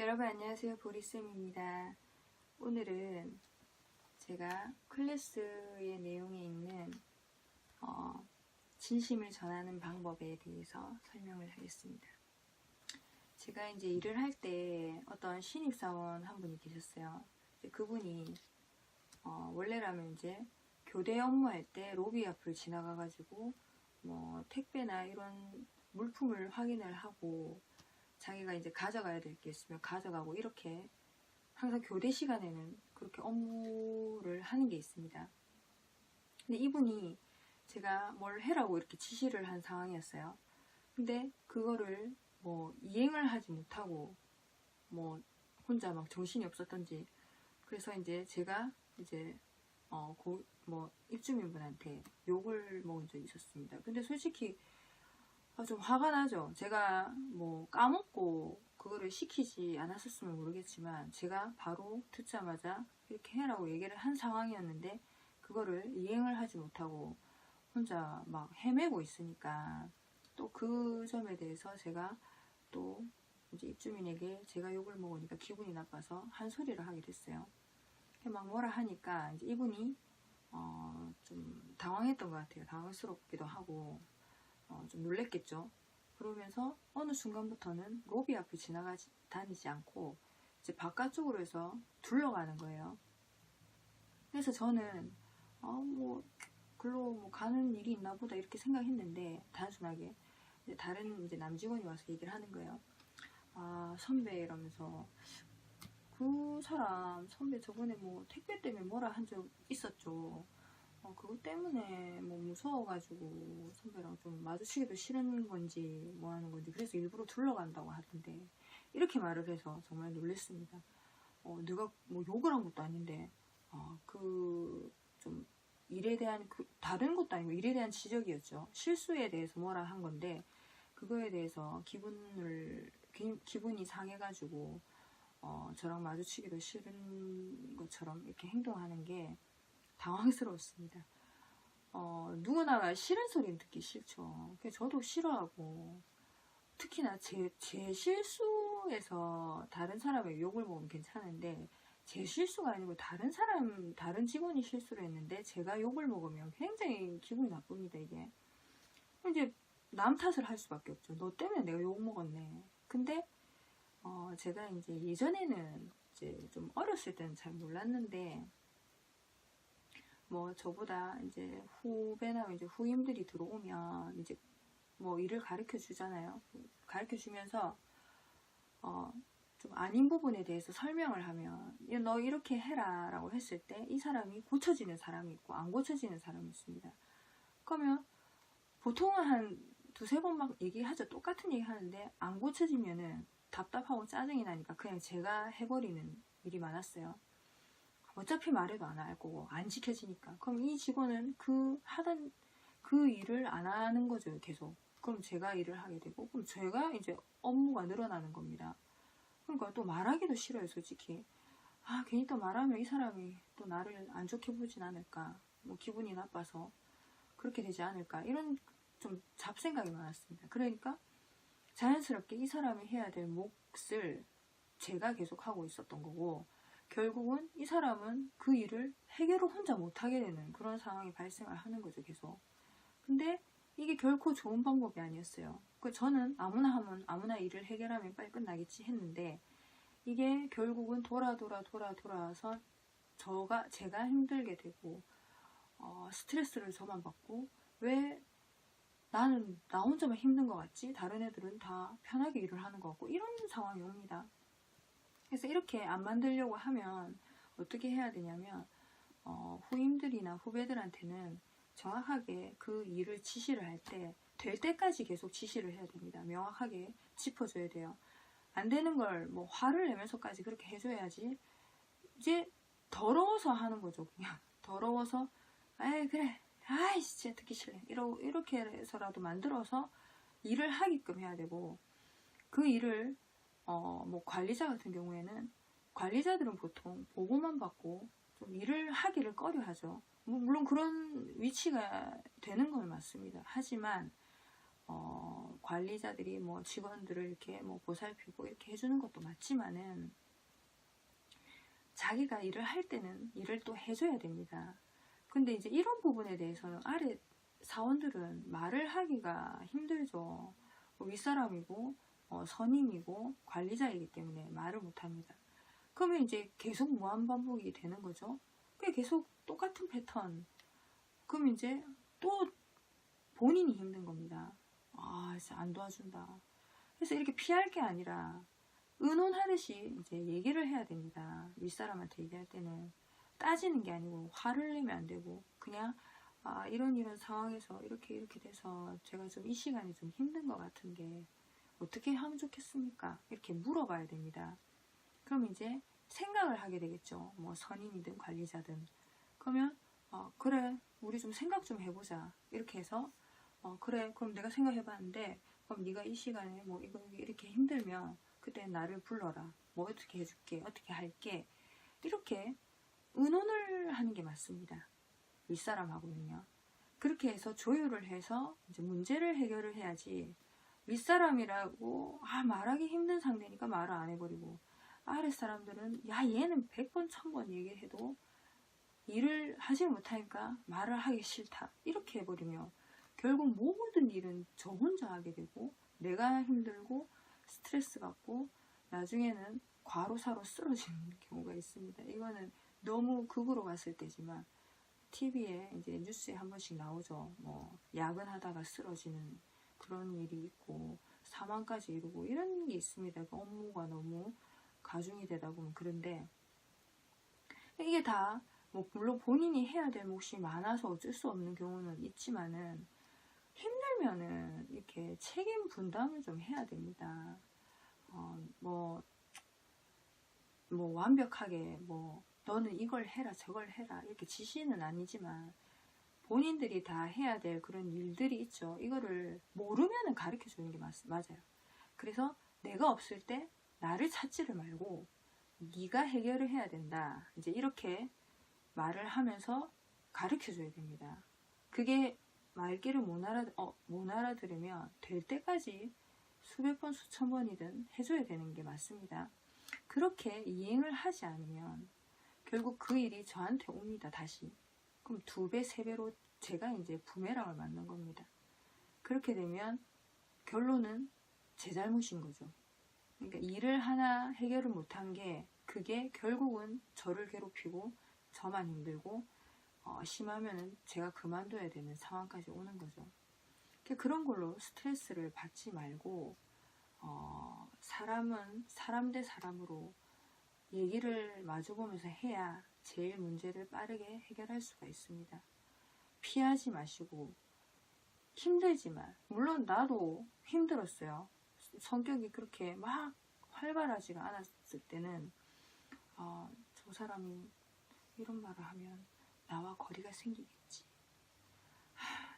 여러분 안녕하세요. 보리쌤입니다. 오늘은 제가 클래스의 내용에 있는 진심을 전하는 방법에 대해서 설명을 하겠습니다. 제가 이제 일을 할 때 어떤 신입사원 한 분이 계셨어요. 그분이 원래라면 이제 교대 업무할 때 로비 앞을 지나가가지고 뭐 택배나 이런 물품을 확인을 하고 자기가 이제 가져가야 될 게 있으면 가져가고 이렇게 항상 교대 시간에는 그렇게 업무를 하는 게 있습니다. 근데 이분이 제가 뭘 해라고 이렇게 지시를 한 상황이었어요. 근데 그거를 뭐 이행을 하지 못하고 뭐 혼자 막 정신이 없었던지 그래서 이제 제가 이제 뭐 입주민분한테 욕을 먹은 적이 있었습니다. 근데 솔직히 좀 화가 나죠. 제가 뭐 까먹고 그거를 시키지 않았었으면 모르겠지만 제가 바로 듣자마자 이렇게 해라고 얘기를 한 상황이었는데 그거를 이행을 하지 못하고 혼자 막 헤매고 있으니까 또 그 점에 대해서 제가 또 이제 입주민에게 제가 욕을 먹으니까 기분이 나빠서 한 소리를 하게 됐어요. 막 뭐라 하니까 이제 이분이 좀 당황했던 것 같아요. 당황스럽기도 하고 좀 놀랬겠죠. 그러면서 어느 순간부터는 로비 앞을 다니지 않고 이제 바깥쪽으로 해서 둘러가는 거예요. 그래서 저는 뭐 글로 뭐 가는 일이 있나 보다 이렇게 생각했는데 단순하게 이제 다른 이제 남직원이 와서 얘기를 하는 거예요. 아 선배 이러면서 그 사람 선배 저번에 뭐 택배 때문에 뭐라 한 적 있었죠. 그것 때문에 뭐 무서워가지고 선배랑 좀 마주치기도 싫은 건지 뭐 하는 건지 그래서 일부러 둘러간다고 하던데 이렇게 말을 해서 정말 놀랐습니다. 내가 뭐 욕을 한 것도 아닌데 그 좀 일에 대한 다른 것도 아니고 일에 대한 지적이었죠. 실수에 대해서 뭐라 한 건데 그거에 대해서 기분이 상해가지고 저랑 마주치기도 싫은 것처럼 이렇게 행동하는 게 당황스러웠습니다. 누구나가 싫은 소리는 듣기 싫죠. 저도 싫어하고 특히나 제 실수에서 다른 사람의 욕을 먹으면 괜찮은데 제 실수가 아니고 다른 직원이 실수를 했는데 제가 욕을 먹으면 굉장히 기분이 나쁩니다. 이게 이제 남 탓을 할 수밖에 없죠. 너 때문에 내가 욕 먹었네. 근데 제가 이제 예전에는 이제 좀 어렸을 때는 잘 몰랐는데 뭐 저보다 이제 후배나 이제 후임들이 들어오면 이제 뭐 일을 가르쳐 주잖아요. 가르쳐 주면서 좀 아닌 부분에 대해서 설명을 하면 너 이렇게 해라 라고 했을 때 이 사람이 고쳐지는 사람이 있고 안 고쳐지는 사람이 있습니다. 그러면 보통은 한 두세 번 막 얘기하죠. 똑같은 얘기 하는데 안 고쳐지면은 답답하고 짜증이 나니까 그냥 제가 해버리는 일이 많았어요. 어차피 말해도 안 할 거고 안 지켜지니까 그럼 이 직원은 하던 그 일을 안 하는 거죠. 계속. 그럼 제가 일을 하게 되고 그럼 제가 이제 업무가 늘어나는 겁니다. 그러니까 또 말하기도 싫어요. 솔직히 괜히 또 말하면 이 사람이 또 나를 안 좋게 보진 않을까 뭐 기분이 나빠서 그렇게 되지 않을까 이런 좀 잡생각이 많았습니다. 그러니까 자연스럽게 이 사람이 해야 될 몫을 제가 계속 하고 있었던 거고 결국은 이 사람은 그 일을 해결을 혼자 못하게 되는 그런 상황이 발생을 하는 거죠. 계속. 근데 이게 결코 좋은 방법이 아니었어요. 저는 아무나 하면 아무나 일을 해결하면 빨리 끝나겠지 했는데 이게 결국은 돌아와서 제가 힘들게 되고 스트레스를 저만 받고 왜 나는 나 혼자만 힘든 것 같지? 다른 애들은 다 편하게 일을 하는 것 같고 이런 상황이 옵니다. 그래서 이렇게 안 만들려고 하면 어떻게 해야 되냐면 후임들이나 후배들한테는 정확하게 그 일을 지시를 할 때 될 때까지 계속 지시를 해야 됩니다. 명확하게 짚어줘야 돼요. 안 되는 걸 뭐 화를 내면서까지 그렇게 해줘야지 이제 더러워서 하는 거죠. 그냥 더러워서 에이 그래 아이 진짜 듣기 싫네 이렇게 해서라도 만들어서 일을 하게끔 해야 되고 그 일을 뭐 관리자 같은 경우에는 관리자들은 보통 보고만 받고 좀 일을 하기를 꺼려 하죠. 물론 그런 위치가 되는 건 맞습니다. 하지만 관리자들이 뭐 직원들을 이렇게 뭐 보살피고 이렇게 해주는 것도 맞지만은 자기가 일을 할 때는 일을 또 해줘야 됩니다. 근데 이제 이런 부분에 대해서는 아래 사원들은 말을 하기가 힘들죠. 윗사람이고 선임이고 관리자이기 때문에 말을 못합니다. 그러면 이제 계속 무한반복이 되는 거죠. 그게 계속 똑같은 패턴. 그럼 이제 또 본인이 힘든 겁니다. 아, 진짜 안 도와준다. 그래서 이렇게 피할 게 아니라 의논하듯이 이제 얘기를 해야 됩니다. 윗사람한테 얘기할 때는 따지는 게 아니고 화를 내면 안 되고 그냥 이런 상황에서 이렇게 돼서 제가 좀 이 시간이 좀 힘든 것 같은데 어떻게 하면 좋겠습니까? 이렇게 물어봐야 됩니다. 그럼 이제 생각을 하게 되겠죠. 뭐 선임이든 관리자든. 그러면 그래 우리 좀 생각 좀 해보자. 이렇게 해서 그래 그럼 내가 생각해봤는데 그럼 네가 이 시간에 뭐 이거 이렇게 힘들면 그때 나를 불러라. 뭐 어떻게 해줄게. 어떻게 할게. 이렇게 의논을 하는 게 맞습니다. 윗사람하고는요. 그렇게 해서 조율을 해서 이제 문제를 해결을 해야지 윗사람이라고 말하기 힘든 상대니까 말을 안 해버리고 아랫사람들은 야 얘는 100번 1000번 얘기해도 일을 하지 못하니까 말을 하기 싫다 이렇게 해버리면 결국 모든 일은 저 혼자 하게 되고 내가 힘들고 스트레스 받고 나중에는 과로사로 쓰러지는 경우가 있습니다. 이거는 너무 극으로 갔을 때지만 TV에 이제 뉴스에 한 번씩 나오죠. 뭐 야근하다가 쓰러지는 그런 일이 있고 사망까지 이루고 이런 게 있습니다. 업무가 너무 가중이 되다 보면 그런데 이게 다 뭐 물론 본인이 해야 될 몫이 많아서 어쩔 수 없는 경우는 있지만은 힘들면은 이렇게 책임 분담을 좀 해야 됩니다. 뭐 완벽하게 뭐 너는 이걸 해라 저걸 해라 이렇게 지시는 아니지만 본인들이 다 해야 될 그런 일들이 있죠. 이거를 모르면은 가르쳐 주는 게 맞아요. 그래서 내가 없을 때 나를 찾지를 말고 네가 해결을 해야 된다. 이제 이렇게 말을 하면서 가르쳐 줘야 됩니다. 그게 말귀를 못 알아들으면 될 때까지 수백 번 수천 번이든 해줘야 되는 게 맞습니다. 그렇게 이행을 하지 않으면 결국 그 일이 저한테 옵니다. 다시. 그럼 2배, 3배로 제가 이제 부메랑을 맞는 겁니다. 그렇게 되면 결론은 제 잘못인 거죠. 그러니까 일을 하나 해결을 못한 게 그게 결국은 저를 괴롭히고 저만 힘들고 심하면은 제가 그만둬야 되는 상황까지 오는 거죠. 그런 걸로 스트레스를 받지 말고 사람은 사람 대 사람으로 얘기를 마주보면서 해야 제일 문제를 빠르게 해결할 수가 있습니다. 피하지 마시고 힘들지만 물론 나도 힘들었어요. 성격이 그렇게 막 활발하지가 않았을 때는 저 사람이 이런 말을 하면 나와 거리가 생기겠지.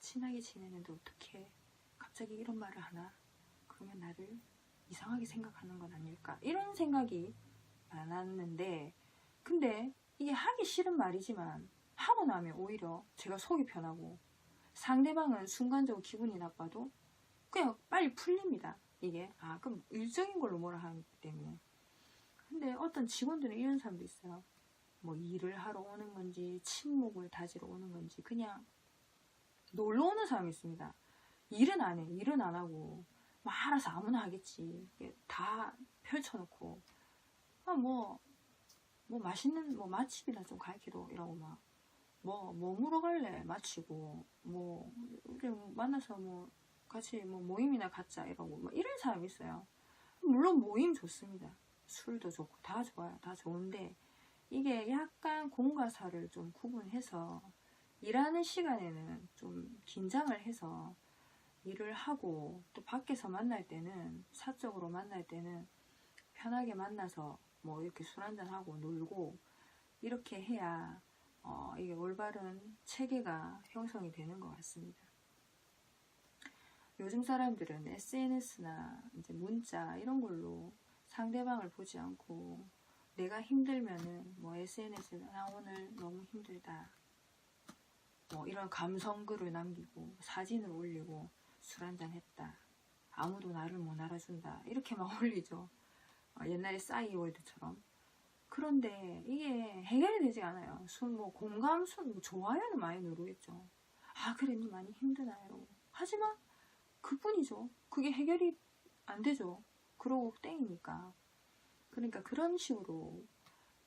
친하게 지내는데 어떻게 갑자기 이런 말을 하나? 그러면 나를 이상하게 생각하는 건 아닐까? 이런 생각이 많았는데 근데 이게 하기 싫은 말이지만 하고 나면 오히려 제가 속이 편하고 상대방은 순간적으로 기분이 나빠도 그냥 빨리 풀립니다. 이게 그럼 일적인 걸로 뭐라 하기 때문에. 근데 어떤 직원들은 이런 사람도 있어요. 뭐 일을 하러 오는 건지 친목을 다지러 오는 건지 그냥 놀러 오는 사람이 있습니다. 일은 안 해. 일은 안 하고 막 알아서 아무나 하겠지. 다 펼쳐놓고 뭐 맛있는 뭐 맛집이나 좀 가르치도 이러고 막 뭐 먹으러 갈래 마치고 뭐 우리 만나서 뭐 같이 뭐 모임이나 갖자 이러고 뭐 이런 사람이 있어요. 물론 모임 좋습니다. 술도 좋고 다 좋아요. 다 좋은데 이게 약간 공과 사를 좀 구분해서 일하는 시간에는 좀 긴장을 해서 일을 하고 또 밖에서 만날 때는 사적으로 만날 때는 편하게 만나서 뭐 이렇게 술 한잔하고 놀고 이렇게 해야 이게 올바른 체계가 형성이 되는 것 같습니다. 요즘 사람들은 SNS나 이제 문자 이런 걸로 상대방을 보지 않고 내가 힘들면은 뭐 SNS에 나 오늘 너무 힘들다 뭐 이런 감성글을 남기고 사진을 올리고 술 한잔 했다. 아무도 나를 못 알아준다. 이렇게 막 올리죠. 옛날에 싸이월드처럼. 그런데 이게 해결이 되지 않아요. 뭐 공감, 뭐 좋아요는 많이 누르겠죠. 아, 그래, 니 많이 힘드나, 이러고. 하지만 그뿐이죠. 그게 해결이 안 되죠. 그러고 땡이니까. 그러니까 그런 식으로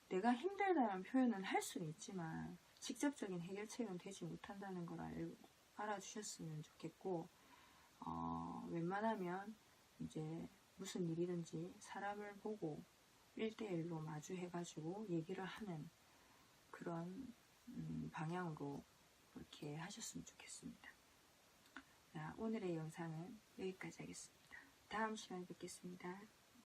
내가 힘들다는 표현은 할 수는 있지만 직접적인 해결책은 되지 못한다는 걸 알아주셨으면 좋겠고, 웬만하면 이제 무슨 일이든지 사람을 보고 1대1로 마주해가지고 얘기를 하는 그런 방향으로 그렇게 하셨으면 좋겠습니다. 자, 오늘의 영상은 여기까지 하겠습니다. 다음 시간에 뵙겠습니다.